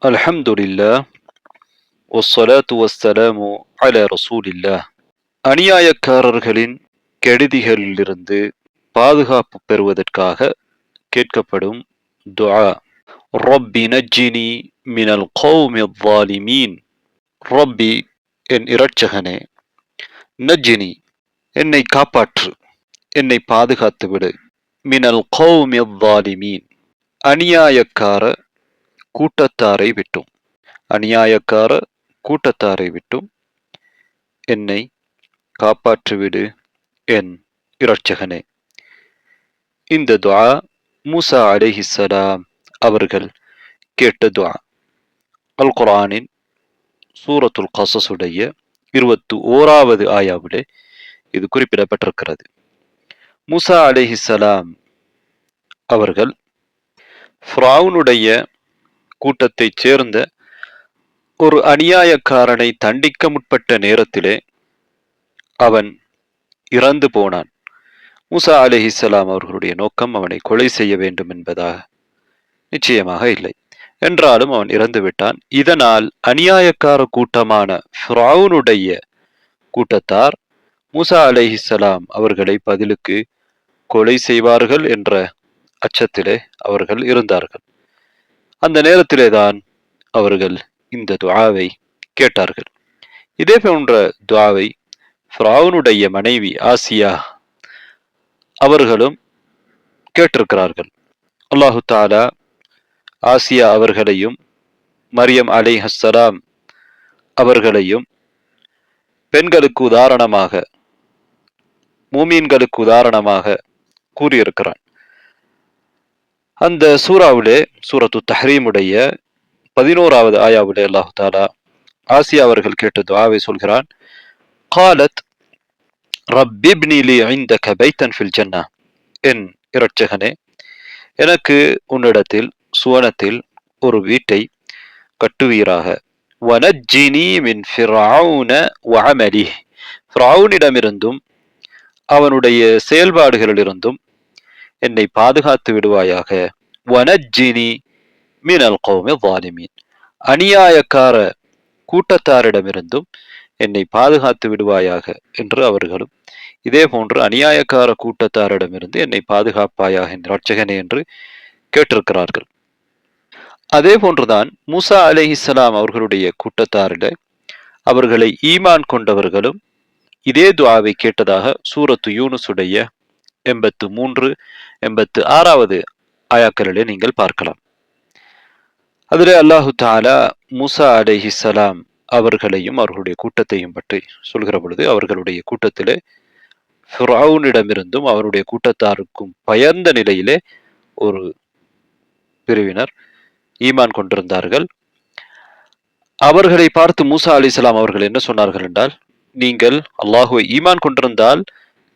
அல்ஹம்துலில்லாஹ் வஸ்ஸலாத்து வஸ்ஸலாமு அலா ரசூலில்லாஹ். அநியாயக்காரர்களின் கெடுதிகளிலிருந்து பாதுகாப்பு பெறுவதற்காக கேட்கப்படும் துஆ. ரப்பி நஜ்ஜினி மினல் கௌமி ظالمين. ரப்பி, என் இரட்சகனே, நஜ்ஜினி, என்னை காப்பாற்று, என்னை பாதுகாத்து விடு, மினல் கௌமி ظالمين, அநியாயக்கார கூட்டத்தாரை விட்டும், அநியாயக்கார கூட்டத்தாரை விட்டும் என்னை காப்பாற்றிவிடு என் இரட்சகனே. இந்த துஆ மூசா அலைஹிஸ்ஸலாம் அவர்கள் கேட்ட துஆ. அல் குர்ஆனின் சூரத்துல் கஸஸுடைய 21வது ஆயாவிலே இது குறிப்பிடப்பட்டிருக்கிறது. மூசா அலைஹிஸ்ஸலாம் அவர்கள் ஃபிரௌனுடைய கூட்டத்தைச் சேர்ந்த ஒரு அநியாயக்காரனை தண்டிக்க முற்பட்ட நேரத்திலே அவன் இறந்து போனான். மூசா அலைஹிஸ்ஸலாம் அவர்களுடைய நோக்கம் அவனை கொலை செய்ய வேண்டும் என்பதாக நிச்சயமாக இல்லை. என்றாலும் அவன் இறந்து விட்டான். இதனால் அநியாயக்கார கூட்டமான ஃபிரௌனுடைய கூட்டத்தார் மூசா அலைஹிஸ்ஸலாம் அவர்களை பதிலுக்கு கொலை செய்வார்கள் என்ற அச்சத்திலே அவர்கள் இருந்தார்கள். அந்த நேரத்திலே தான் அவர்கள் இந்த துஆவை கேட்டார்கள். இதே போன்ற துஆவை ஃபிரௌனுடைய மனைவி ஆசியா அவர்களும் கேட்டிருக்கிறார்கள். அல்லாஹு தஆலா ஆசியா அவர்களையும் மரியம் அலைஹிஸ்ஸலாம் அவர்களையும் பெண்களுக்கு உதாரணமாக, மூமீன்களுக்கு உதாரணமாக கூறியிருக்கிறான். அந்த சூராவிலே, சூரத்து தஹ்ரீமுடைய 11வது ஆயாவிலே அல்லாஹு தஆலா ஆசியா அவர்கள் கேட்ட துஆவை சொல்கிறான். காலத் ரப்பி இப்னி லி இந்தக பைத்தன் ஃபில் ஜன்னah. என் இரட்சகனே, எனக்கு உன்னிடத்தில் சுவனத்தில் ஒரு வீட்டை கட்டுவீராக. வனஜ்ஜினி மின் ஃபிர்அவுன வஅமலிஹ். ஃபிர்அவுனிடமிருந்தும் அவனுடைய செயல்பாடுகளிலிருந்தும் என்னை பாதுகாத்து விடுவாயாக. வனஜ்ஜினி மினல் கௌமி ظالمين. அநியாயக்கார கூட்டத்தாரிடமிருந்தும் என்னை பாதுகாத்து விடுவாயாக என்று அவர்களும் இதே போன்று அநியாயக்கார கூட்டத்தாரிடமிருந்து என்னை பாதுகாப்பாயாக என் இரட்சகனே என்று கேட்டிருக்கிறார்கள். அதே போன்றுதான் மூசா அலைஹிஸ்ஸலாம் அவர்களுடைய கூட்டத்தாரிட அவர்களை ஈமான் கொண்டவர்களும் இதே துஆவை கேட்டதாக சூரத்து யூனுசுடைய 83, 86வது ஆயாக்களிலே நீங்கள் பார்க்கலாம். அதிலே அல்லாஹு தஆலா மூசா அலைஹிஸ்ஸலாம் அவர்களையும் அவர்களுடைய கூட்டத்தையும் பற்றி சொல்கிற பொழுது, அவர்களுடைய கூட்டத்திலே ஃபிர்அவுனிடமிருந்தும் அவருடைய கூட்டத்தாருக்கும் பயந்த நிலையிலே ஒரு பிரிவினர் ஈமான் கொண்டிருந்தார்கள். அவர்களை பார்த்து மூசா அலைஹிஸ்ஸலாம் அவர்கள் என்ன சொன்னார்கள் என்றால், நீங்கள் அல்லாஹுவை ஈமான் கொண்டிருந்தால்,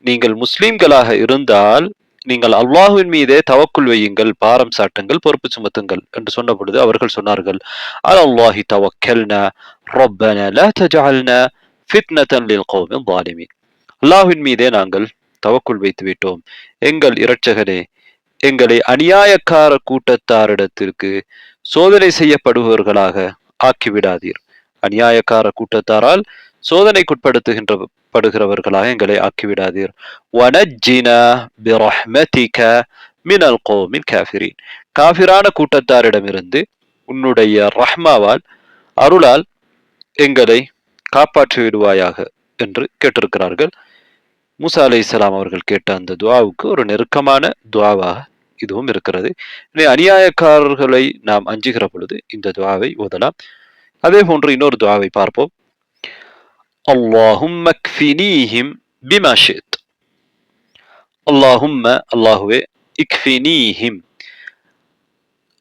நீங்கள் முஸ்லிம்களாக இருந்தால், நீங்கள் அல்லாஹுவின் மீதே தவக்குல் வையுங்கள், பாரம் சாட்டுங்கள், பொறுப்பு சுமத்துங்கள் என்று சொன்ன பொழுது அவர்கள் சொன்னார்கள், அலல்லாஹி தவக்கல்னா ரப்பனா லா தஜஅல்னா ஃபித்னதன் லில் கௌமி ظالمين. அல்லாஹ்வின் மீதே நாங்கள் தவக்குல் வைத்து விட்டோம், எங்கள் இரட்சகனே, எங்களை அநியாயக்கார கூட்டத்தாரிடத்திற்கு சோதனை செய்யப்படுபவர்களாக ஆக்கிவிடாதீர். அநியாயக்கார கூட்டத்தாரால் சோதனைக்குட்படுத்துகின்றவர்களாக எங்களை ஆக்கிவிடாதீர். வனஜ்ஜினா பிரஹ்மதிக மினல் கௌமில் காஃபிரீன். காஃபிரான கூட்டத்தாரிடமிருந்து உன்னுடைய ரஹ்மாவால், அருளால் எங்களை காப்பாற்றி விடுவாயாக என்று கேட்டிருக்கிறார்கள். மூசா அலைஹிஸ்ஸலாம் அவர்கள் கேட்ட அந்த துஆவுக்கு ஒரு நெருக்கமான துஆவாக இதுவும் இருக்கிறது. அநியாயக்காரர்களை நாம் அஞ்சுகிற பொழுது இந்த துஆவை ஓதலாம். அதே போன்று இன்னொரு துஆவை பார்ப்போம். அல்லாஹும்ம க்ஃபினீஹிம் பிமா ஷித். அல்லாஹும்ம, அல்லாஹுவே, இக்ஃபினீஹிம்,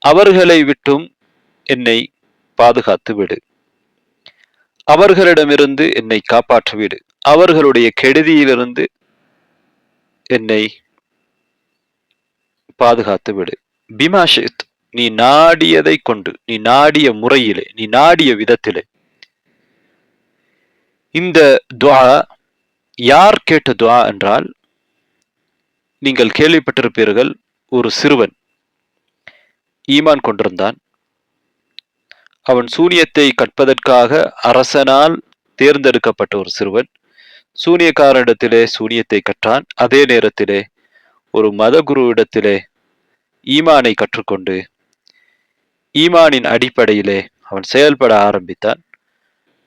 அவர்களை விட்டும் என்னை பாதுகாத்து விடு, அவர்களிடமிருந்து என்னை காப்பாற்றி விடு, அவர்களுடைய கெடுதியிலிருந்து என்னை பாதுகாத்து விடு. பிமா ஷித், நீ நாடியதை கொண்டு, நீ நாடிய முறையிலே, நீ நாடிய விதத்திலே. இந்த துஆ யார் கேட்ட துஆ என்றால், நீங்கள் கேள்விப்பட்டிருப்பீர்கள், ஒரு சிறுவன் ஈமான் கொண்டிருந்தான். அவன் சூனியத்தை கற்பதற்காக அரசனால் தேர்ந்தெடுக்கப்பட்ட ஒரு சிறுவன் சூனியக்காரனிடத்திலே சூனியத்தை கற்றான். அதே நேரத்திலே ஒரு மதகுருவிடத்திலே ஈமானை கற்றுக்கொண்டு ஈமானின் அடிப்படையிலே அவன் செயல்பட ஆரம்பித்தான்.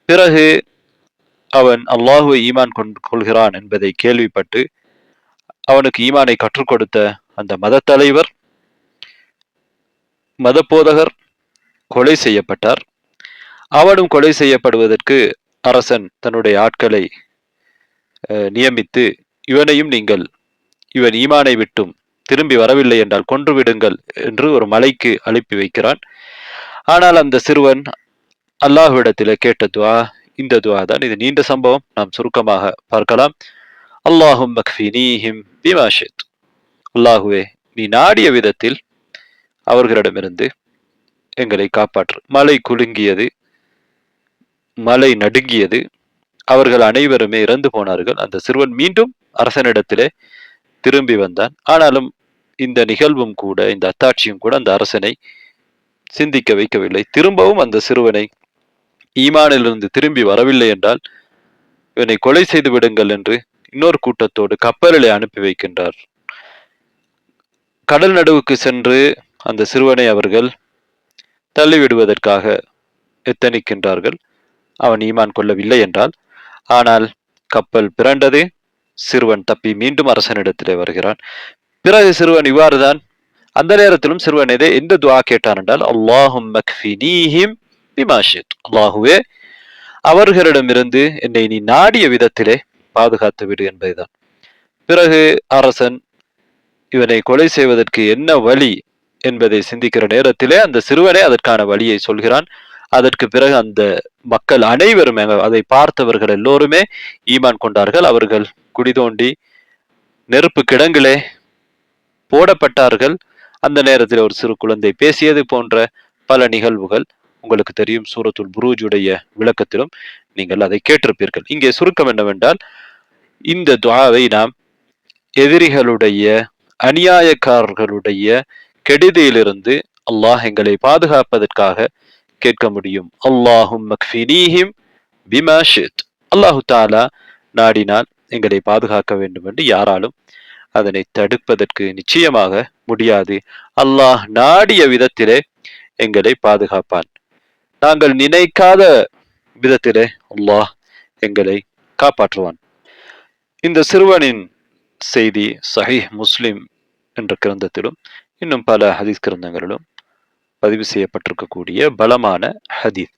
பிறகு அவன் அல்லாஹுவை ஈமான் கொள்கிறான் என்பதை கேள்விப்பட்டு அவனுக்கு ஈமானை கற்றுக் கொடுத்த அந்த மத தலைவர், மத போதகர் கொலை செய்யப்பட்டார். அவனும் கொலை செய்யப்படுவதற்கு அரசன் தன்னுடைய ஆட்களை நியமித்து இவனையும் நீங்கள் இவன் ஈமானை விட்டும் திரும்பி வரவில்லை என்றால் கொன்றுவிடுங்கள் என்று ஒரு மலைக்கு அனுப்பி வைக்கிறான். ஆனால் அந்த சிறுவன் அல்லாஹ்விடத்திலே கேட்ட துவா இந்த துவா தான். இது நீண்ட சம்பவம், நாம் சுருக்கமாக பார்க்கலாம். அல்லாஹும் மக்ஃபினீஹிம் பிமா ஷித். அல்லாஹுவே, நீ நாடிய விதத்தில் அவர்களிடமிருந்து எங்களை காப்பாற்று. மலை குலுங்கியது, மலை நடுங்கியது, அவர்கள் அனைவருமே இறந்து போனார்கள். அந்த சிறுவன் மீண்டும் அரசனிடத்திலே திரும்பி வந்தான். ஆனாலும் இந்த நிகழ்வும் கூட, இந்த அத்தாட்சியும் கூட அந்த அரசனை சிந்திக்க வைக்கவில்லை. திரும்பவும் அந்த சிறுவனை ஈமானிலிருந்து திரும்பி வரவில்லை என்றால் இவனை கொலை செய்து விடுங்கள் என்று இன்னொரு கூட்டத்தோடு கப்பலிலே அனுப்பி வைக்கின்றார். கடல் நடுவுக்கு சென்று அந்த சிறுவனை அவர்கள் தள்ளிவிடுவதற்காக எத்தனிக்கின்றார்கள், அவன் ஈமான் கொள்ளவில்லை என்றால். ஆனால் கப்பல் பிறண்டது, சிறுவன் தப்பி மீண்டும் அரசனிடத்திலே வருகிறான். பிறகு சிறுவன் இவ்வாறுதான், அந்த நேரத்திலும் சிறுவன் எந்த துவா கேட்டான் என்றால் அல்லாஹும் மக்ஃபினீஹிம் பிமா ஷித். அல்லாஹுவே, அவர்களிடமிருந்து என்னை நீ நாடிய விதத்திலே பாதுகாத்து விடு என்பதுதான். பிறகு அரசன் இவனை கொலை செய்வதற்கு என்ன வழி என்பதை சிந்திக்கிற நேரத்திலே அந்த சிறுவனே அதற்கான வழியை சொல்கிறான். அதற்கு பிறகு அந்த மக்கள் அனைவரும், அதை பார்த்தவர்கள் எல்லோருமே ஈமான் கொண்டார்கள். அவர்கள் குடிதோண்டி நெருப்பு கிடங்கிலே போடப்பட்டார்கள். அந்த நேரத்தில் ஒரு சிறு குழந்தை பேசியது போன்ற பல நிகழ்வுகள் உங்களுக்கு தெரியும். சூரத்துல் புரூஜுடைய விளக்கத்திலும் நீங்கள் அதை கேட்டிருப்பீர்கள். இங்கே சுருக்கம் என்னவென்றால், இந்த துஆவை நாம் எதிரிகளுடைய, அநியாயக்காரர்களுடைய கெடுதியிலிருந்து அல்லாஹ் எங்களை பாதுகாப்பதற்காக கேட்க முடியும். அல்லாஹும் மக்ஃபினீஹிம் பிமா ஷித். அல்லாஹு தஆலா நாடினால் எங்களை பாதுகாக்க வேண்டும் என்று யாராலும் அதனை தடுப்பதற்கு நிச்சயமாக முடியாது. அல்லாஹ் நாடிய விதத்திலே எங்களை பாதுகாப்பான். நாங்கள் நினைக்காத விதத்திலே அல்லாஹ் எங்களை காப்பாற்றுவான். இந்த சிறுவனின் செய்தி சஹீஹ் முஸ்லிம் என்ற கிரந்தத்திலும் இன்னும் பல ஹதீஸ் கிரந்தங்களிலும் பதிவு செய்யப்பட்டிருக்கக்கூடிய பலமான ஹதீஸ்.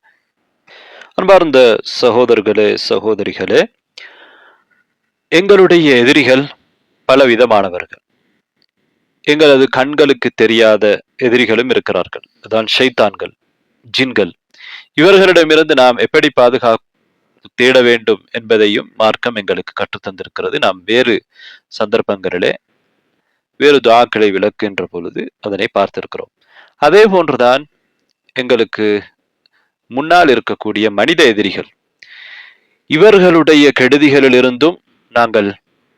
அன்பார்ந்த சகோதரர்களே, சகோதரிகளே, எங்களுடைய எதிரிகள் பலவிதமானவர்கள். எங்களது கண்களுக்கு தெரியாத எதிரிகளும் இருக்கிறார்கள். அதான் ஷைத்தான்கள், ஜின்கள். இவர்களிடமிருந்து நாம் எப்படி பாதுகாப்பு தேட வேண்டும் என்பதையும் மார்க்கம் எங்களுக்கு கற்றுத்தந்திருக்கிறது. நாம் வேறு சந்தர்ப்பங்களிலே வேறு துஆக்களை விளக்குகின்ற பொழுது அதனை பார்த்திருக்கிறோம். அதே போன்றுதான் எங்களுக்கு முன்னால் இருக்கக்கூடிய மனித எதிரிகள், இவர்களுடைய கெடுதிகளிலிருந்தும் நாங்கள்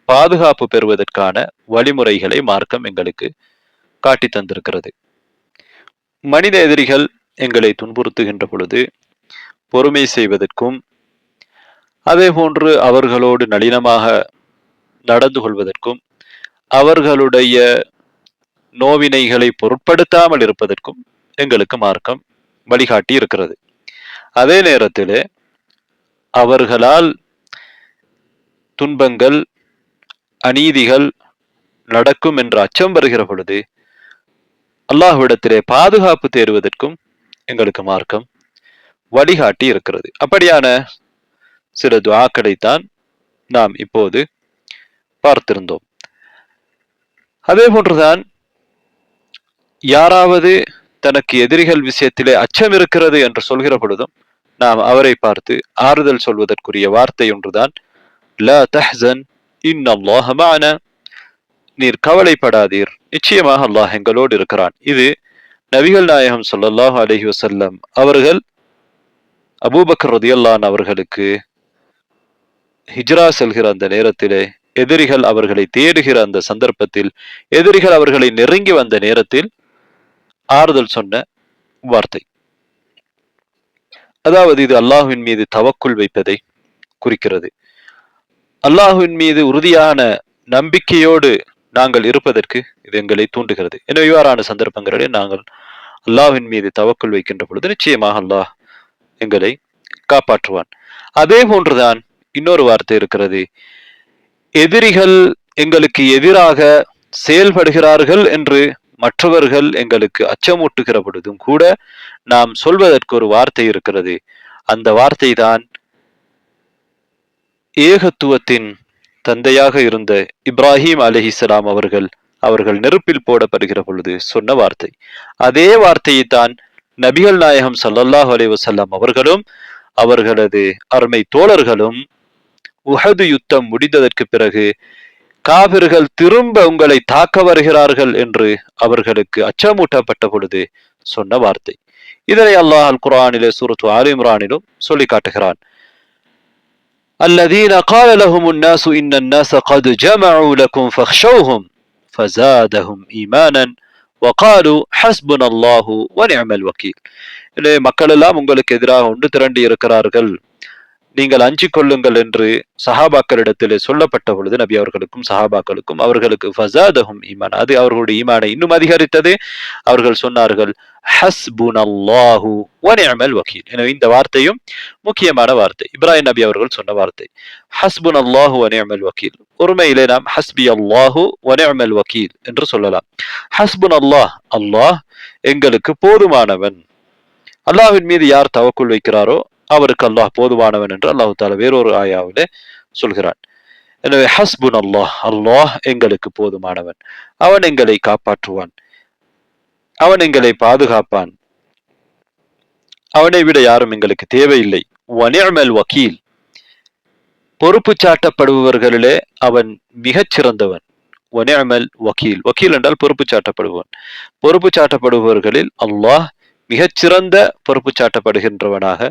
பாதுகாப்பு பெறுவதற்கான வழிமுறைகளை மார்க்கம் எங்களுக்கு காட்டி தந்திருக்கிறது. மனித எதிரிகள் எங்களை துன்புறுத்துகின்ற பொழுது பொறுமை செய்வதற்கும், அதே போன்று அவர்களோடு நளினமாக நடந்து கொள்வதற்கும், அவர்களுடைய நோவினைகளை பொருட்படுத்தாமல் இருப்பதற்கும் எங்களுக்கு மார்க்கம் வழிகாட்டி இருக்கிறது. அதே நேரத்திலே அவர்களால் துன்பங்கள், அநீதிகள் நடக்கும் என்ற அச்சம் வருகிற பொழுது அல்லாஹ்விடத்திலே பாதுகாப்பு தேடுவதற்கும் எங்களுக்கு மார்க்கம் வழிகாட்டி இருக்கிறது. அப்படியான சில துஆக்களைத்தான் நாம் இப்போது பார்த்திருந்தோம். அதே போன்றுதான் யாராவது தனக்கு எதிரிகள் விஷயத்திலே அச்சம் இருக்கிறது என்று சொல்கிற பொழுதும் நாம் அவரை பார்த்து ஆறுதல் சொல்வதற்குரிய வார்த்தை ஒன்றுதான் லா தஹ்சன் இன்னல்லாஹ மஅனா. நீர் கவலைப்படாதீர், நிச்சயமாக அல்லாஹ் எங்களோடு இருக்கிறான். இது நபிகள் நாயகம் ஸல்லல்லாஹு அலைஹி வஸல்லம் அவர்கள் அபூபக்கர் ரலியல்லாஹு அன்ஹு அவர்களுக்கு ஹிஜ்ரா செல்கிற அந்த நேரத்திலே, எதிரிகள் அவர்களை தேடுகிற அந்த சந்தர்ப்பத்தில், எதிரிகள் அவர்களை நெருங்கி வந்த நேரத்தில் ஆறுதல் சொன்ன வார்த்தை. அதாவது இது அல்லாஹ்வின் மீது தவக்குல் வைப்பதை குறிக்கிறது. அல்லாஹ்வின் மீது உறுதியான நம்பிக்கையோடு நாங்கள் இருப்பதற்கு இது எங்களை தூண்டுகிறது. எனவே இவ்வாறான சந்தர்ப்பங்களில் நாங்கள் அல்லாஹ்வின் மீது தவக்குல் வைக்கின்ற பொழுது நிச்சயமாக அல்லாஹ் எங்களை காப்பாற்றுவான். அதே போன்றுதான் இன்னொரு வார்த்தை இருக்கிறது. எதிரிகள் எங்களுக்கு எதிராக செயல்படுகிறார்கள் என்று மற்றவர்கள் எங்களுக்கு அச்சமூட்டுகிற பொழுதும் கூட நாம் சொல்வதற்கு ஒரு வார்த்தை இருக்கிறது. அந்த வார்த்தை தான் ஏகத்துவத்தின் தந்தையாக இருந்த இப்ராஹிம் அலைஹிஸ்ஸலாம் அவர்கள் நெருப்பில் போடப்படுகிற பொழுது சொன்ன வார்த்தை. அதே வார்த்தையை தான் நபிகள் நாயகம் ஸல்லல்லாஹு அலைஹி வஸல்லம் அவர்களும் அவர்களது அருமை தோழர்களும் உஹது யுத்தம் முடிந்ததற்கு பிறகு காபிர்கள் திரும்ப உங்களை தாக்க வருகிறார்கள் என்று அவர்களுக்கு அச்சமூட்டப்பட்ட பொழுது சொன்ன வார்த்தை. இதனை அல்லாஹ் அல் குர்ஆனிலே சூரத்து ஆல் இம்ரானிலும் சொல்லி காட்டுகிறான். الذين قال لهم الناس إن الناس قد جمعوا لكم فاخشوهم فزادهم إيمانا وقالوا حسبنا الله ونعم الوكيل. மக்கள் எல்லாம் உங்களுக்கு எதிராக ஒன்று திரண்டு இருக்கிறார்கள், நீங்கள் அஞ்சிக் கொள்ளுங்கள் என்று சஹாபாக்களிடத்திலே சொல்லப்பட்ட பொழுது நபி அவர்களுக்கும் சஹாபாக்களுக்கும் அவர்களுக்கு ஃபஸாதஹும் ஈமான், அது அவர்களுடைய ஈமானை இன்னும் அதிகரித்தது. அவர்கள் சொன்னார்கள் ஹஸ்புனல்லாஹு வ நிஅமல் வக்கீல். எனவே இந்த வார்த்தையும் முக்கியமான வார்த்தை. இப்ராஹிம் நபி அவர்கள் சொன்ன வார்த்தை ஹஸ்புனல்லாஹு வ நிஅமல் வக்கீல். ஒருமையிலே நாம் ஹஸ்பி அல்லாஹு வ நிஅமல் வக்கீல் என்று சொல்லலாம். ஹஸ்புனல்லாஹ், அல்லாஹ் எங்களுக்கு போதுமானவன். அல்லாஹ்வின் மீது யார் தவக்குல் வைக்கிறாரோ அவருக்கு அல்லாஹ் போதுமானவன் என்று அல்லாஹ் தஆலா வேறொரு ஆயாவிலே சொல்கிறான். எனவே ஹஸ்புன் அல்லாஹ், அல்லாஹ் எங்களுக்கு போதுமானவன், அவன் எங்களை காப்பாற்றுவான், அவன் எங்களை பாதுகாப்பான், அவனை விட யாரும் எங்களுக்கு தேவையில்லை. வநிஅமல் வக்கீல், பொறுப்பு சாட்டப்படுபவர்களிலே அவன் மிகச் சிறந்தவன். வநிஅமல் வக்கீல், வக்கீல் என்றால் பொறுப்பு சாட்டப்படுபவன். பொறுப்பு சாட்டப்படுபவர்களில் அல்லாஹ் மிகச்சிறந்த பொறுப்பு சாட்டப்படுகின்றவனாக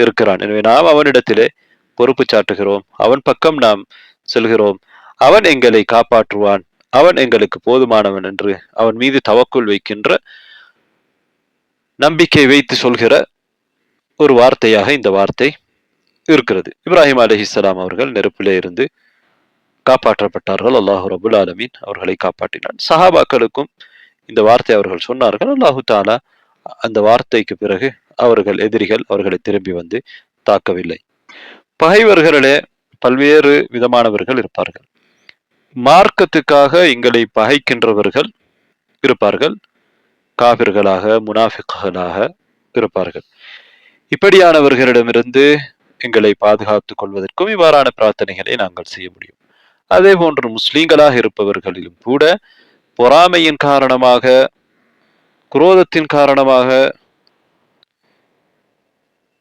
இருக்கிறான். எனவே நாம் அவனிடத்திலே பொறுப்பு சாட்டுகிறோம், அவன் பக்கம் நாம் செல்கிறோம், அவன் எங்களை காப்பாற்றுவான், அவன் எங்களுக்கு போதுமானவன் என்று அவன் மீது தவக்குல் வைக்கின்ற நம்பிக்கை வைத்து சொல்கிற ஒரு வார்த்தையாக இந்த வார்த்தை இருக்கிறது. இப்ராஹிம் அலைஹிஸ்ஸலாம் அவர்கள் நெருப்பிலே இருந்து காப்பாற்றப்பட்டார்கள். அல்லாஹு ரப்புல் ஆலமீன் அவர்களை காப்பாற்றினான். சஹாபாக்களுக்கும் இந்த வார்த்தை அவர்கள் சொன்னார்கள். அல்லாஹு தஆலா அந்த வார்த்தைக்கு பிறகு எதிரிகள் அவர்களை திரும்பி வந்து தாக்கவில்லை. பகைவர்களிலே பல்வேறு விதமானவர்கள் இருப்பார்கள். மார்க்கத்துக்காக எங்களை பகைக்கின்றவர்கள் இருப்பார்கள், காபிர்களாக முனாஃபிக்குகளாக இருப்பார்கள். இப்படியானவர்களிடமிருந்து எங்களை பாதுகாத்துக் கொள்வதற்கும் இவ்வாறான பிரார்த்தனைகளை நாங்கள் செய்ய முடியும். அதே போன்று முஸ்லீம்களாக இருப்பவர்களிலும் கூட பொறாமையின் காரணமாக, குரோதத்தின் காரணமாக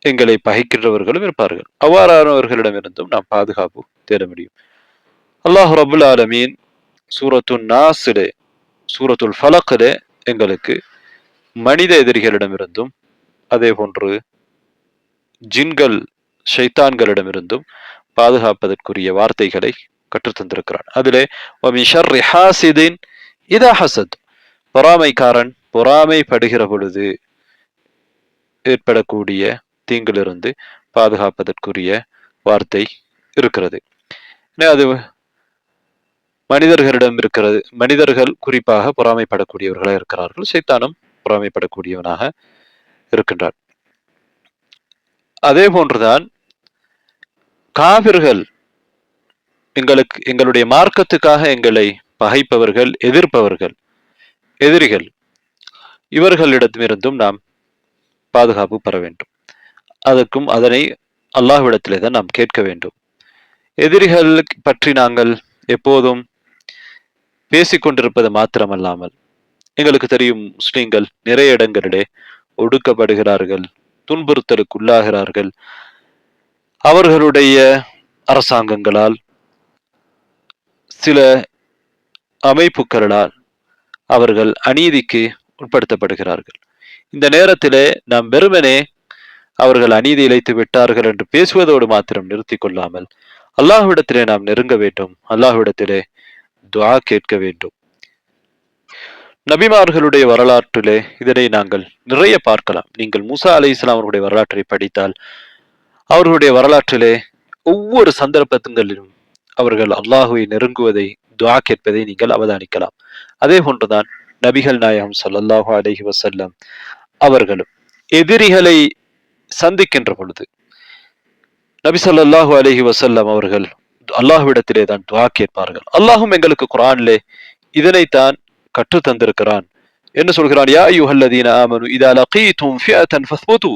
எங்களை பகைக்கின்றவர்களும் இருப்பார்கள். அவ்வாறானவர்களிடமிருந்தும் நாம் பாதுகாப்பு தேட முடியும். அல்லாஹ் ரப்புல் ஆலமீன் சூரத்துன் நாஸிலே, சூரத்துல் ஃபலக்கிலே எங்களுக்கு மனித எதிரிகளிடமிருந்தும் அதே போன்று ஜின்கள் ஷைத்தான்களிடமிருந்தும் பாதுகாப்பதற்குரிய வார்த்தைகளை கற்றுத்தந்திருக்கிறான். அதிலே வமின் ஷர்ரி ஹாசிதின் இதா ஹசத், பொறாமைக்காரன் பொறாமைப்படுகிற பொழுது ஏற்படக்கூடிய தீங்கிலிருந்து பாதுகாப்பதற்குரிய வார்த்தை இருக்கிறது. அது மனிதர்களிடம் இருக்கிறது. மனிதர்கள் குறிப்பாக பொறாமைப்படக்கூடியவர்களாக இருக்கிறார்கள். சைத்தானும் பொறாமைப்படக்கூடியவனாக இருக்கின்றான். அதே போன்றுதான் காபிர்கள், எங்களுடைய மார்க்கத்துக்காக எங்களை பகைப்பவர்கள், எதிர்ப்பவர்கள், எதிரிகள், இவர்களிடமிருந்தும் நாம் பாதுகாப்பு பெற வேண்டும். அதனை அல்லாஹ்விடத்திலே தான் நாம் கேட்க வேண்டும். எதிரிகள் பற்றி நாங்கள் எப்போதும் பேசிக்கொண்டிருப்பது மாத்திரமல்லாமல், எங்களுக்கு தெரியும் முஸ்லிம்கள் நிறைய இடங்களிலே ஒடுக்கப்படுகிறார்கள், துன்புறுத்தலுக்கு உள்ளாகிறார்கள். அவர்களுடைய அரசாங்கங்களால், சில அமைப்புகளால் அவர்கள் அநீதிக்கு உட்படுத்தப்படுகிறார்கள். இந்த நேரத்திலே நாம் வெறுமனே அவர்கள் அநீதி இழைத்து விட்டார்கள் என்று பேசுவதோடு மாத்திரம் நிறுத்திக் கொள்ளாமல் அல்லாஹ்விடத்திலே நாம் நெருங்க வேண்டும். அல்லாஹ்விடத்திலே துஆ கேட்க வேண்டும். நபிமார்களுடைய வரலாற்றிலே இதனை நாங்கள் நிறைய பார்க்கலாம். நீங்கள் மூசா அலைஹிஸ்ஸலாம் அவர்களுடைய வரலாற்றை படித்தால் அவர்களுடைய வரலாற்றிலே ஒவ்வொரு சந்தர்ப்பங்களிலும் அவர்கள் அல்லாஹுவை நெருங்குவதை, துஆ கேட்பதை நீங்கள் அவதானிக்கலாம். அதே போன்றுதான் நபிகள் நாயகம் ஸல்லல்லாஹு அலைஹி வஸல்லம் அவர்களும் எதிரிகளை சந்திக்கின்ற பொழுது நபி ஸல்லல்லாஹு அலைஹி வஸல்லம் அவர்கள் அல்லாஹ்விடத்திலே தான் துஆ கேட்பார்கள். அல்லாஹும் எங்களுக்கு குர்ஆனிலே இதனைத்தான் கற்று தந்திருக்கிறான். என்ன சொல்கிறான்? யா அய்யுஹல்லதீன ஆமனு இதா லகீதும் ஃபிஅத்தன் ஃபஸ்புது.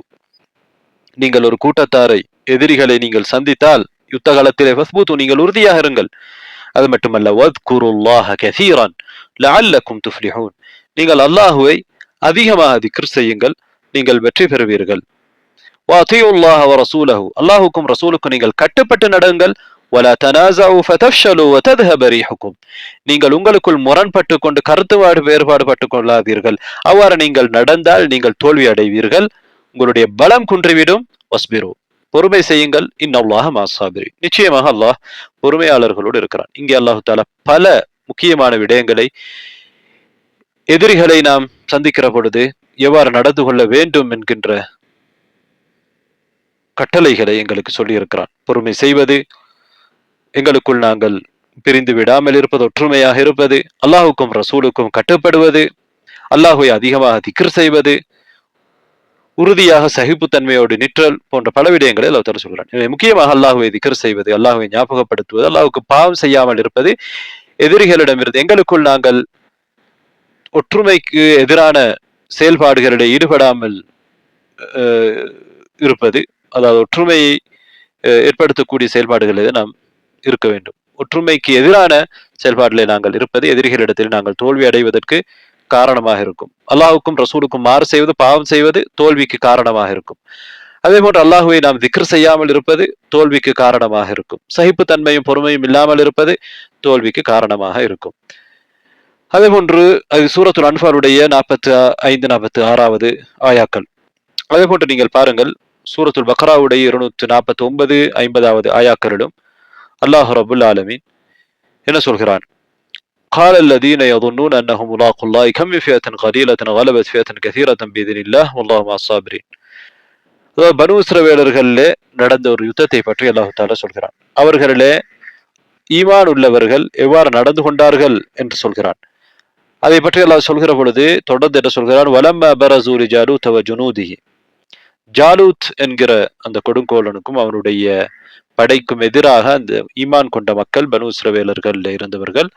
நீங்கள் ஒரு கூட்டத்தாரை, எதிரிகளை நீங்கள் சந்தித்தால் யுத்த காலத்திலே ஃபஸ்புது, நீங்கள் உறுதியாக இருங்கள். அது மட்டுமல்ல, வத்குருல்லாஹ கஸீரன் லஅல்லக்கும் துஃப்லிஹூன். நீங்கள் அல்லாஹ்வை அதிகமாக திக்ர் செய்யுங்கள், நீங்கள் வெற்றி பெறுவீர்கள். வஅதீஉல்லாஹ வரசூலஹு, அல்லாஹ்வுக்கும் ரசூலுக்கும் நீங்கள் கட்டுப்பட்டு நடங்கள். வலா தனாஸஉ ஃபதஃஷலு வதذهب ரீஹுக்கும், நீங்கள் உங்களுக்குள் முரண்பட்டு கொண்டு கருத்து வேறுபாடு பட்டுக் கொள்ளாதீர்கள். அவ்வாறு நீங்கள் நடந்தால் நீங்கள் தோல்வி அடைவீர்கள், உங்களுடைய பலம் குன்றிவிடும். வஸ்பிரு, பொறுமை செய்யுங்கள். இன்னல்லாஹ மஅஸ்ஸாபிரீன், நிச்சயமாக அல்லாஹ் பொறுமையாளர்களோடு இருக்கிறான். இங்கே அல்லாஹ் தஆலா பல முக்கியமான விடயங்களை எதிரிகளை நாம் சந்திக்கிற பொழுது எவ்வாறு நடந்து கொள்ள வேண்டும் என்கின்ற கட்டளைகளை எங்களுக்கு சொல்லி இருக்கிறான். பொறுமை செய்வது, எங்களுக்குள் நாங்கள் பிரிந்து விடாமல் இருப்பது, ஒற்றுமையாக இருப்பது, அல்லாஹுக்கும் ரசூலுக்கும் கட்டுப்படுவது, அல்லாஹுவை அதிகமாக திக்ர் செய்வது, உறுதியாக சகிப்புத்தன்மையோடு நிற்றல் போன்ற பல விடயங்களை அல்லாஹ் தஆலா சொல்கிறான். எனவே முக்கியமாக அல்லாஹுவை திக்ர் செய்வது, அல்லாஹுவை ஞாபகப்படுத்துவது, அல்லாஹுக்கு பாவம் செய்யாமல் இருப்பது, எதிரிகளிடமிருந்து எங்களுக்குள் நாங்கள் ஒற்றுமைக்கு எதிரான செயல்பாடுகளில் ஈடுபடாமல் இருப்பது, அதாவது ஒற்றுமையை ஏற்படுத்தக்கூடிய செயல்பாடுகளில் நாம் இருக்க வேண்டும். ஒற்றுமைக்கு எதிரான செயல்பாடுகளில் நாங்கள் இருப்பது எதிரிகளிடத்தில் நாங்கள் தோல்வி அடைவதற்கு காரணமாக இருக்கும். அல்லாஹுக்கும் ரசூலுக்கும் மாறு செய்வது, பாவம் செய்வது தோல்விக்கு காரணமாக இருக்கும். அதே போன்று அல்லாஹுவை நாம் திக்ர் செய்யாமல் இருப்பது தோல்விக்கு காரணமாக இருக்கும். சகிப்புத்தன்மையும் பொறுமையும் இல்லாமல் இருப்பது தோல்விக்கு காரணமாக இருக்கும். அதே போன்று அது சூரத்துல் அன்ஃபாலுடைய 45, 46 ஆயாக்கள். அதே போன்று நீங்கள் பாருங்கள், சூரத்துல் பக்ராவுடைய 249, 50 ஆயாக்களிலும் அல்லாஹ் ரப்புல் ஆலமீன் என்ன சொல்கிறான்? قال الذين يظنون انهم ملاقو الله كم من فئة قليلة غلبت فئة كثيرة بإذن الله والله مع الصابرين. பனு இஸ்ரவேலர்களே நடந்த ஒரு யுத்தத்தை பற்றி அல்லாஹ் தஆலா சொல்கிறான். அவர்களிலே ஈமான் உள்ளவர்கள் எவ்வாறு நடந்து கொண்டார்கள் என்று சொல்கிறான். அதை பற்றி அல்லாஹ் சொல்கிற பொழுது தொடர்ந்து என்ன சொல்கிறான்? வலம்மா பரஸூ லிஜாலூத் வ ஜுனூதிஹி, ஜாலூத் என்கிற அந்த கொடுங்கோலனுக்கும் அவனுடைய படைக்கும் எதிராக அந்த ஈமான் கொண்ட மக்கள் பனு இஸ்ரவேலர்கள் இருந்தவர்கள்,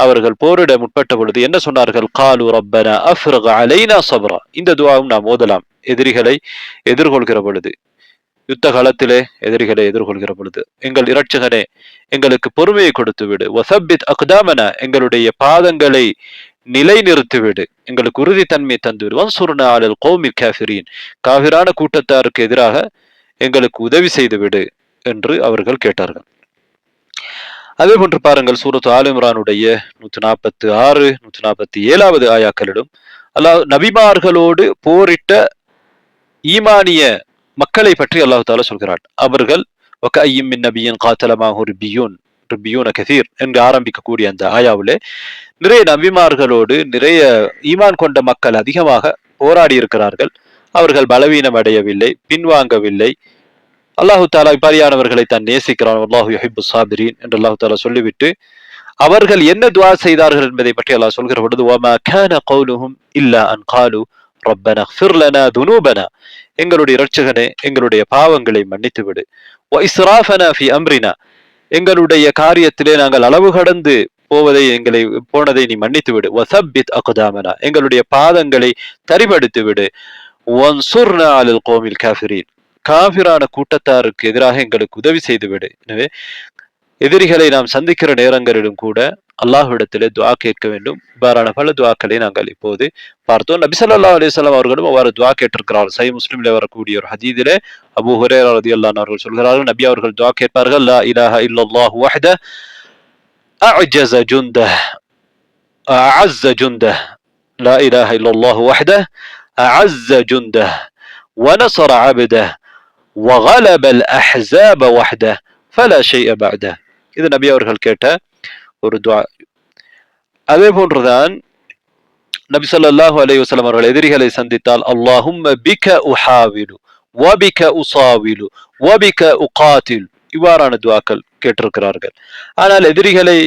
அவர்கள் போரிட முற்பட்ட பொழுது என்ன சொன்னார்கள்? காலு ரப்பனா அஃப்ரிக் அலைனா ஸப்ரா. இந்த துஆவும் நாம் ஓதலாம் எதிரிகளை எதிர்கொள்கிற பொழுது, யுத்த காலத்திலே எதிரிகளை எதிர்கொள்கிற பொழுது. எங்கள் இரட்சகனே, எங்களுக்கு பொறுமையை கொடுத்து விடு. வஸப்பித் அக்தாமனா, எங்களுடைய பாதங்களை நிலைநிறுத்திவிடு, எங்களுக்கு உறுதித்தன்மை தந்துவிடு. வன்சுர்னா அலல் கௌமில் காஃபிரீன், காஃபிரான கூட்டத்தாருக்கு எதிராக எங்களுக்கு உதவி செய்து விடு என்று அவர்கள் கேட்டார்கள். அதே போன்று பாருங்கள், சூரத்து ஆல் இம்ரானுடைய 146, 147 ஆயாக்களிலும் அல்லாஹ் நபிமார்களோடு போரிட்ட ஈமானிய மக்களை பற்றி அல்லாஹ் தஆலா சொல்கிறான். அவர்கள் வகஅய்யிம் மின் நபியின் காத்தல மாஹு ரிப்பியூன கதீர் என்று ஆரம்பிக்கக்கூடிய அந்த ஆயாவிலே நிறைய நபிமார்களோடு நிறைய ஈமான் கொண்ட மக்கள் அதிகமாக போராடி இருக்கிறார்கள். அவர்கள் பலவீனம் அடையவில்லை, பின்வாங்கவில்லை. அல்லாஹு தஆலா இப்பாரியானவர்களை தான் நேசிக்கிறான். அல்லாஹு யுஹிப்பு ஸாபிரீன் என்று அல்லாஹு தஆலா சொல்லிவிட்டு அவர்கள் என்ன துஆ செய்தார்கள் என்பதை பற்றி அல்லாஹ் சொல்கிற பொழுது வமா கான கௌலுஹும் இல்லா அன் காலு ரப்பனா இக்ஃபிர் லனா துனூபனா, எங்களுடைய இரட்சகனே, எங்களுடைய பாவங்களை மன்னித்து விடு. வ இஸ்ராஃபனா ஃபி அம்ரினா, எங்களுடைய காரியத்திலே நாங்கள் அளவு கடந்து போனதை நீ மன்னித்து விடு. வஸப்பித் அக்தாமனா, எங்களுடைய பாதங்களை தரிபடுத்தி விடு. வன்சுர்னா அலல் கௌமில் காஃபிரீன், காஃபிரான கூட்டத்தாருக்கு எதிராக எங்களுக்கு உதவி செய்து விடு. எனவே எதிரிகளை நாம் சந்திக்கிற நேரங்களிலும் கூட அல்லாஹ்விடத்திலே துஆ கேட்க வேண்டும். இவ்வாறான பல துஆக்களை நாங்கள் இப்போது பார்த்தோம். நபி ஸல்லல்லாஹு அலைஹி வஸல்லம் அவர்களும் அவ்வாறு துஆ கேட்டிருக்கிறார்கள். சஹீஹ் முஸ்லிமிலே வரக்கூடிய ஒரு ஹதீஸிலே அபூ ஹுரைரா ரலியல்லாஹு அன்ஹு அவர்கள் சொல்கிறார்கள், நபி அவர்கள் துஆ கேட்பார்கள், லா இலாஹ இல்லல்லாஹு வஹ்தஹு அஅஜஸ ஜுந்தஹு அஅஸ்ஸ ஜுந்தஹு, லா இலாஹ இல்லல்லாஹு வஹ்தஹு அஅஸ்ஸ ஜுந்தஹு வநஸர அப்தஹு وغلب الأحزاب وحده فلا شيء بعده. இது நபி அவர்கள் கேட்ட ஒரு துஆ. அதே போன்றுதான் நபி ஸல்லல்லாஹு அலைஹி வஸல்லம் அவர்கள் எதிரிகளை சந்தித்தால் அல்லாஹும்ம பிக உஹாவிலு வபிக உசாவிலு வபிக உகாத்தில் இவ்வாறான துஆக்கள் கேட்டிருக்கிறார்கள். ஆனால் எதிரிகளை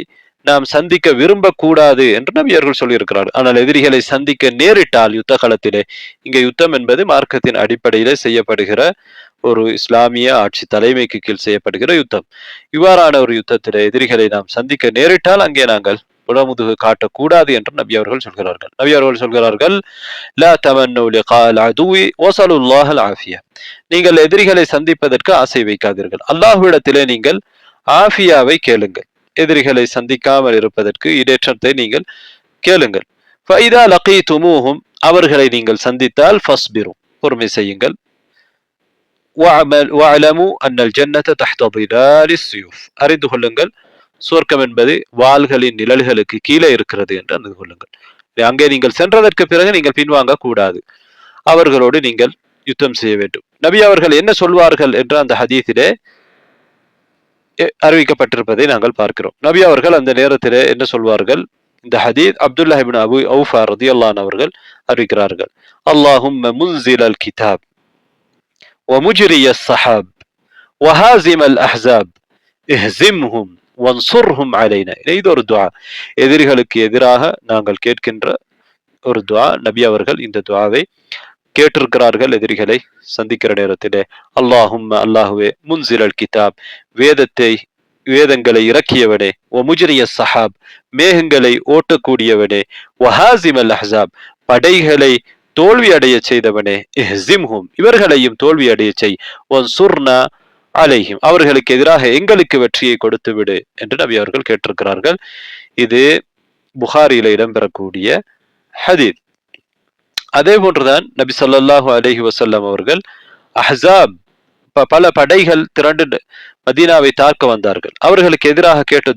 நாம் சந்திக்க விரும்பக்கூடாது என்று நபியர்கள் சொல்லியிருக்கிறார்கள். ஆனால் எதிரிகளை சந்திக்க நேரிட்டால் யுத்த களத்திலே, இங்கே யுத்தம் என்பது மார்க்கத்தின் அடிப்படையிலே செய்யப்படுகிற ஒரு இஸ்லாமிய ஆட்சி தலைமைக்கு கீழ் செய்யப்படுகிற யுத்தம். இவ்வாறான ஒரு யுத்தத்திலே எதிரிகளை நாம் சந்திக்க நேரிட்டால் அங்கே நாங்கள் புறமுதுகு காட்டக்கூடாது என்று நபி அவர்கள் சொல்கிறார்கள். நபி அவர்கள் சொல்கிறார்கள், லா தமன்னு லிகால் அதுவி வஸலுல்லாஹல் ஆஃபியா. நீங்கள் எதிரிகளை சந்திப்பதற்கு ஆசை வைக்காதீர்கள், அல்லாஹ்விடத்திலே நீங்கள் ஆஃபியாவை கேளுங்கள். எதிரிகளை சந்திக்காமல் இருப்பதற்கு இடேற்றத்தை நீங்கள் கேளுங்கள். ஃபைதா லகீதுமூஹும், அவர்களை நீங்கள் சந்தித்தால் ஃபஸ்பிரு, பொறுமை செய்யுங்கள். வஅலமு அன்னல் ஜன்னத தஹ்த திலாலிஸ் ஸுயூஃப், அறிந்து கொள்ளுங்கள் சுவர்க்கம் என்பது வாள்களின் நிழல்களுக்கு கீழே இருக்கிறது என்று அறிந்து கொள்ளுங்கள். அங்கே நீங்கள் சென்றதற்கு பிறகு நீங்கள் பின்வாங்க கூடாது, அவர்களோடு நீங்கள் யுத்தம் செய்ய வேண்டும். நபி அவர்கள் என்ன சொல்வார்கள் என்று அந்த ஹதீஸிலே அறிவிக்கப்பட்டிருப்பதை நாங்கள் பார்க்கிறோம். நபி அவர்கள் அந்த நேரத்திலே என்ன சொல்வார்கள்? இந்த ஹதீஸ் அப்துல்லா இப்னு அபூ அவ்ஃபா ரலியல்லாஹு அன்ஹு அவர்கள் அறிவிக்கிறார்கள். அல்லாஹும்ம முன்ஸிலல் கிதாப் வமுஜ்ரியஸ் ஸஹாப் வஹாஸிமல் அஹ்ஸாப் இஹ்ஸிம்ஹும் வன்சுர்ஹும் அலைனா. இது ஒரு துஆ, எதிரிகளுக்கு எதிராக நாங்கள் கேட்கின்ற ஒரு துஆ. நபி அவர்கள் இந்த துஆவை கேட்டிருக்கிறார்கள் எதிரிகளை சந்திக்கிற நேரத்திலே. அல்லாஹும்ம, அல்லாஹுவே, முன்ஸிலல் கிதாப், வேதங்களை இறக்கியவனே, வமுஜ்ரிய ஸஹாப், மேகங்களை ஓட்டக்கூடியவனே, வஹாஸிமல் அஹ்ஸாப், படைகளை தோல்வி அடைய செய்தவனே, இஹ்ஸிம்ஹும், இவர்களையும் தோல்வி அடைய செய், வன்சுர்னா அலைஹிம், அவர்களுக்கு எதிராக எங்களுக்கு வெற்றியை கொடுத்து விடு என்று நபி அவர்கள் கேட்டிருக்கிறார்கள். இது புகாரியில இடம்பெறக்கூடிய ஹதீஸ். அதே போன்றுதான் நபி ஸல்லல்லாஹு அலைஹி வஸல்லம் அவர்கள் அஹ்ஸாப், பல படைகள் திரண்டு மதீனாவை தாக்க வந்தார்கள், அவர்களுக்கு எதிராக கேட்ட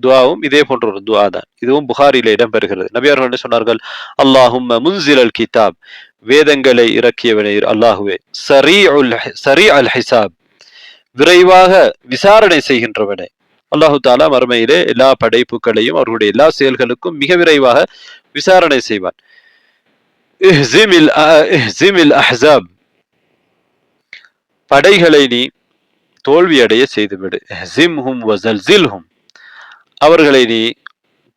துஆவும் இதே போன்ற ஒரு துஆ தான். இதுவும் புகாரியில இடம்பெறுகிறது. நபி அவர்கள் என்ன சொன்னார்கள்? அல்லாஹும்ம முன்ஸிலல் கிதாப், வேதங்களை இறக்கியவனே அல்லாஹுவே, சரீஅல் ஹிசாப், விரைவாக விசாரணை செய்கின்றவனே. அல்லாஹு தாலா மறுமையிலே எல்லா படைப்புகளையும் அவர்களுடைய எல்லா செயல்களுக்கும் மிக விரைவாக விசாரணை செய்வான். இஹ்ஸிமில் அஹ்ஸாப், படைகளை நீ தோல்வியடைய செய்துவிடு. இஹ்ஸிம்ஹும் வஸல்ஸில்ஹும், அவர்களை நீ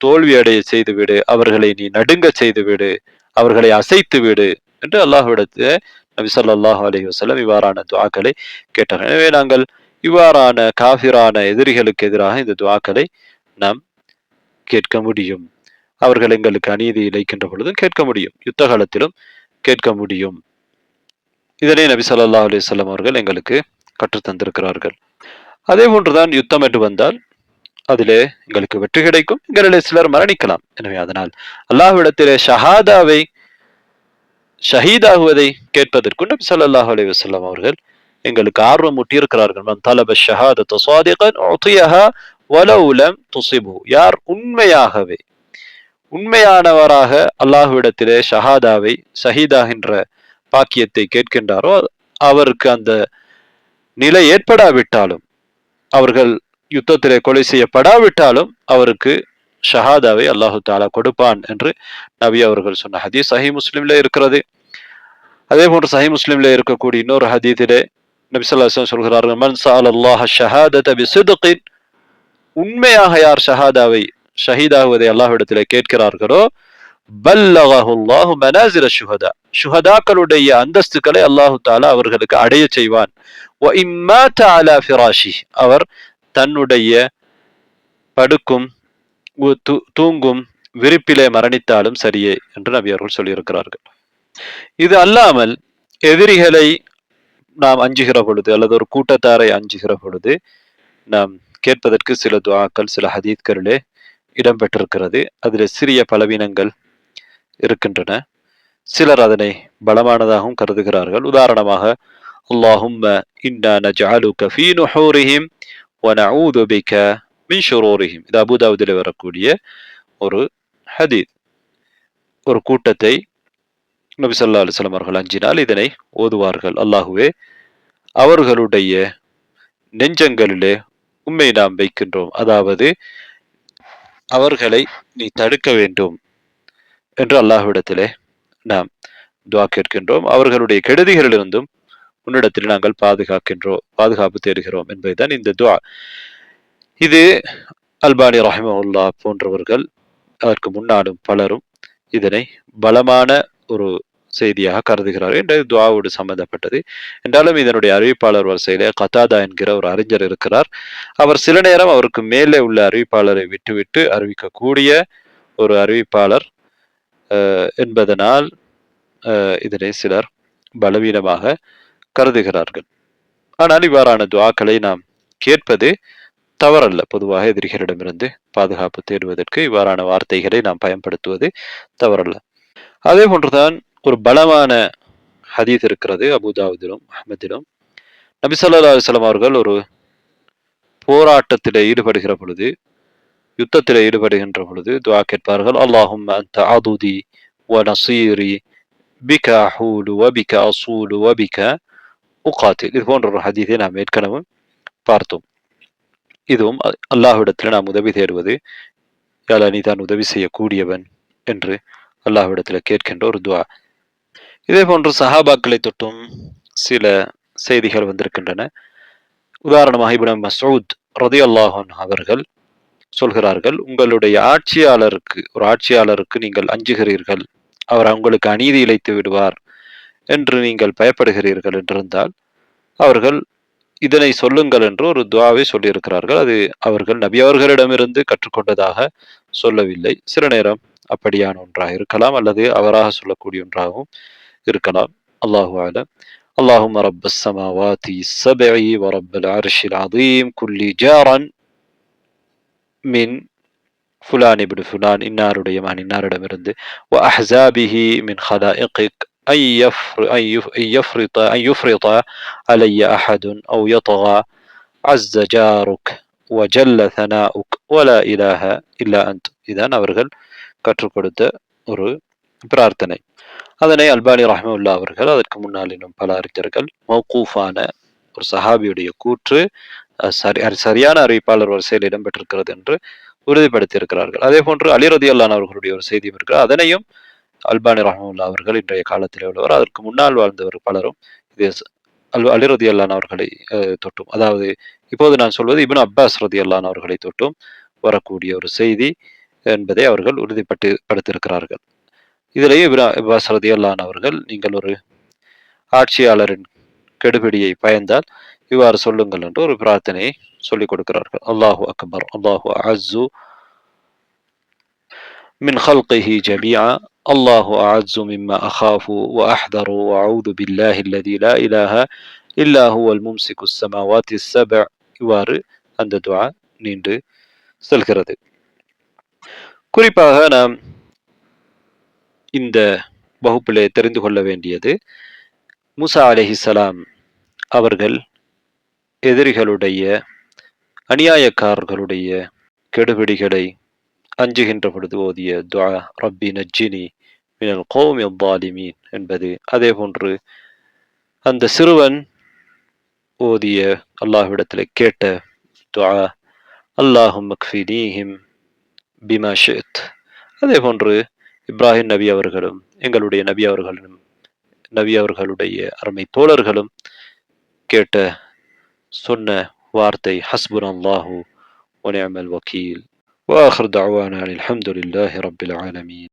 தோல்வியடைய செய்துவிடு, அவர்களை நீ நடுங்க செய்துவிடு, அவர்களை அசைத்து விடு என்று அல்லாஹ்விடத்திலே நபி ஸல்லல்லாஹு அலைஹி வஸல்லம் இவ்வாறான துஆக்களை கேட்டார்கள். எனவே நாங்கள் இவ்வாறான காஃபிரான எதிரிகளுக்கு எதிராக இந்த துஆக்களை நாம் கேட்க முடியும். அவர்கள் எங்களுக்கு அநீதி இழைக்கின்ற பொழுதும் கேட்க முடியும், யுத்த காலத்திலும் கேட்க முடியும். இதனை நபி ஸல்லல்லாஹு அலைஹி வஸல்லம் அவர்கள் எங்களுக்கு கற்றுத் தந்திருக்கிறார்கள். அதே போன்றுதான் யுத்தம் என்று வந்தால் அதிலே எங்களுக்கு வெற்றி கிடைக்கும், எங்களிலே சிலர் மரணிக்கலாம். எனவே அதனால் அல்லாஹ்விடத்திலே ஷஹீதாகுவதை கேட்பதற்கு நபி ஸல்லல்லாஹு அலைஹி வஸல்லம் அவர்கள் எங்களுக்கு ஆர்வம் ஊட்டியிருக்கிறார்கள். மன் தலப ஷஹாதத ஸாதிகன் உதியஹா வலவ் லம் துஸிபு, யார் உண்மையானவராக அல்லாஹ்விடத்திலே ஷஹீதாகின்ற பாக்கியத்தை கேட்கின்றாரோ, அவருக்கு அந்த நிலை ஏற்படாவிட்டாலும், அவர்கள் யுத்தத்திலே கொலை செய்யப்படாவிட்டாலும் அவருக்கு ஷஹாதாவை அல்லாஹு தாலா கொடுப்பான் என்று நபி அவர்கள் சொன்ன ஹதீஸ் சஹீஹ் முஸ்லிம்ல இருக்கிறது. அதே போன்று சஹீஹ் முஸ்லிம்ல இருக்கக்கூடிய இன்னொரு ஹதீஸிலே நபி ஸல்லல்லாஹு அலைஹி வஸல்லம் சொல்கிறார்கள், மன் ஸஅலல்லாஹ ஷஹாதத பிஸித்கின், உண்மையாக யார் ஷஹீதாகுவதை அல்லாஹ்விடத்திலே கேட்கிறார்களோ, பல்லகஹுல்லாஹு மனாஸில ஷுஹதா, ஷுஹதாக்களுடைய அந்தஸ்துகளை அல்லாஹு தாலா அவர்களுக்கு அடைய செய்வான். வ இம்மாத அலா ஃபிராஷி, அவர் தன்னுடைய படுக்கும் தூங்கும் விரிப்பிலே மரணித்தாலும் சரியே என்று நபி அவர்கள் சொல்லியிருக்கிறார்கள். இது அல்லாமல் எதிரிகளை நாம் அஞ்சுகிற பொழுது அல்லது ஒரு கூட்டத்தாரை அஞ்சுகிற பொழுது நாம் கேட்பதற்கு சில துஆக்கள் சில ஹதீஸ்களிலே இடம்பெற்றிருக்கிறது. அதில் சிறிய பலவீனங்கள் இருக்கின்றன. சிலர் அதனை பலமானதாகவும் கருதுகிறார்கள். உதாரணமாக, அல்லாஹும்ம இன்னா நஜ்அலுக ஃபீ நுஹூரிஹிம் வ நஊது பிக மின் ஷுரூரிஹிம், இது அபூதாவுதிலே வரக்கூடிய ஒரு ஹதீஸ். ஒரு கூட்டத்தை நபி ஸல்லல்லாஹு அலைஹி வஸல்லம் அவர்கள் அஞ்சினால் இதனை ஓதுவார்கள். அல்லாஹுவே, அவர்களுடைய நெஞ்சங்களிலே உம்மை நாம் வைக்கின்றோம், அதாவது அவர்களை நீ தடுக்க வேண்டும், என்று அல்லாஹ்விடத்திலே நாம் துஆ கேட்கின்றோம். அவர்களுடைய கெடுதிகளிலிருந்தும் உன்னிடத்தில் நாங்கள் பாதுகாப்பு தேடுகிறோம் என்பதுதான் இந்த துஆ. இது அல்பானி ரஹிமஹுல்லா போன்றவர்கள் அதற்கு முன்னாலும் பலரும் இதனை பலமான ஒரு செய்தியாக கருதுகிறார்கள். என்ற துஆவோடு சம்பந்தப்பட்டது. என்றாலும் இதனுடைய அறிவிப்பாளர் வரிசையிலே கத்தாதா என்கிற ஒரு அறிஞர் இருக்கிறார். அவர் சில நேரம் அவருக்கு மேலே உள்ள அறிவிப்பாளரை விட்டுவிட்டு அறிவிக்கக்கூடிய ஒரு அறிவிப்பாளர் என்பதனால் இதனை சிலர் பலவீனமாக கருதுகிறார்கள். ஆனால் இவ்வாறான துஆக்களை நாம் கேட்பது தவறல்ல. பொதுவாக எதிரிகளிடமிருந்து பாதுகாப்பு தேடுவதற்கு இவ்வாறான வார்த்தைகளை நாம் பயன்படுத்துவது தவறல்ல. அதே போன்றுதான் ஒரு பலமான ஹதீஸ் இருக்கிறது அபூதாவுதிலும் அஹ்மதிலும். நபி ஸல்லல்லாஹு அலைஹி வஸல்லம் அவர்கள் ஒரு போராட்டத்திலே ஈடுபடுகிற பொழுது, யுத்தத்திலே ஈடுபடுகின்ற பொழுது துஆ கேட்பார்கள். அல்லாஹும்ம அன்த அதுதி வ நஸீரி பிக அஹூலு வ பிக அஸூலு வ பிக உகாத்தில். இது போன்ற ஒரு ஹதீஸை நாம் ஏற்கனவே பார்த்தோம். இதுவும் அல்லாஹ்விடத்தில் நாம் உதவி தேடுவது, யாழ் நீ தான் உதவி செய்யக்கூடியவன் என்று அல்லாஹ்விடத்தில் கேட்கின்ற ஒரு துஆ. இதே போன்று சஹாபாக்களை தொட்டும் சில செய்திகள் வந்திருக்கின்றன. உதாரணமாக இப்னு மஸ்ஊத் ரலியல்லாஹு அன்ஹு அவர்கள் சொல்கிறார்கள், உங்களுடைய ஆட்சியாளருக்கு நீங்கள் அஞ்சுகிறீர்கள், அவர் உங்களுக்கு அநீதி இழைத்து விடுவார் என்று நீங்கள் பயப்படுகிறீர்கள் என்றிருந்தால் அவர்கள் இதனை சொல்லுங்கள் என்று ஒரு துஆவை சொல்லியிருக்கிறார்கள். அது அவர்கள் நபி அவர்களிடமிருந்து கற்றுக்கொண்டதாக சொல்லவில்லை. சில நேரம் அப்படியான ஒன்றாக இருக்கலாம், அல்லது அவராக சொல்லக்கூடிய ஒன்றாகவும் இருக்கலாம். அல்லாஹு அலம். اللهم رب السماوات السبع ورب العرش العظيم كل جارا من فلان ابن فلان இன்னாருடைய மகன் இன்னாரிடமிருந்து وأحزابه من خلائقك أن يفرط علي أحد أو يطغى عز جارك وجل ثناؤك ولا إله إلا أنت. இதான் அவர்கள் கற்றுக் கொடுத்த ஒரு பிரார்த்தனை. அதனை அல்பானி ரஹ்மத்துல்லாஹி அவர்கள், அதற்கு முன்னால் இன்னும் பல அறிஞர்கள் மௌகூஃபான ஒரு சஹாபியுடைய கூற்று சரியான அறிவிப்பாளர் வரிசையில் இடம்பெற்றிருக்கிறது என்று உறுதிப்படுத்தி இருக்கிறார்கள். அதே போன்று அலி ரலியல்லாஹு அவர்களுடைய ஒரு செய்தியும் இருக்கிறது. அதனையும் அல்பானி ரஹ்மத்துல்லாஹி அவர்கள் இன்றைய காலத்தில் உள்ளவர், அதற்கு முன்னால் வாழ்ந்தவர் பலரும் இது அலி ரலியல்லாஹு அவர்களை தொட்டும், அதாவது இப்போது நான் சொல்வது இப்னு அப்பாஸ் ரலியல்லாஹு அவர்களை தொட்டும் வரக்கூடிய ஒரு செய்தி என்பதை அவர்கள் உறுதிப்படுத்தியிருக்கிறார்கள். இதிலேயே இப்னு அப்பாஸ் ரலியல்லாஹு அவர்கள், நீங்கள் ஒரு ஆட்சியாளரின் கெடுபிடியை பயந்தால் இவ்வாறு சொல்லுங்கள் என்று ஒரு பிரார்த்தனையை சொல்லிக் கொடுக்கிறார்கள். அல்லாஹு அக்பர் அல்லாஹு அஅஸ்ஸு மின் خلقه جميعا الله أعز مما أخاف وأحذر وأعوذ بالله الذي لا إله إلا هو الممسك السماوات السبع. இவ்வாறு அந்த துஆ நீண்டு செல்கிறது. குறிப்பாக நாம் இந்த வகுப்பிலே தெரிந்து கொள்ள வேண்டியது, மூசா அலைஹிஸ்ஸலாம் அவர்கள் எதிரிகளுடைய அநியாயக்காரர்களுடைய கெடுபிடிகளை அஞ்சுகின்ற பொழுது ஓதிய துஆ ரப்பி நஜ்ஜினி மினல் கௌமில் ஸாலிமீன் என்பது. அதே போன்று அந்த சிறுவன் ஓதிய அல்லாஹ்விடத்தில் கேட்ட துஆ அல்லாஹும்ம க்ஃபினீஹிம் பிமா ஷிஅத். அதே போன்று இப்ராஹிம் நபி அவர்களும் எங்களுடைய நபி அவர்களுடைய அருமை தோழர்களும் கேட்ட சொன்ன வார்த்தை ஹஸ்புனல்லாஹு வ நிஅமல் வக்கீல். وآخر دعوانا الحمد لله رب العالمين.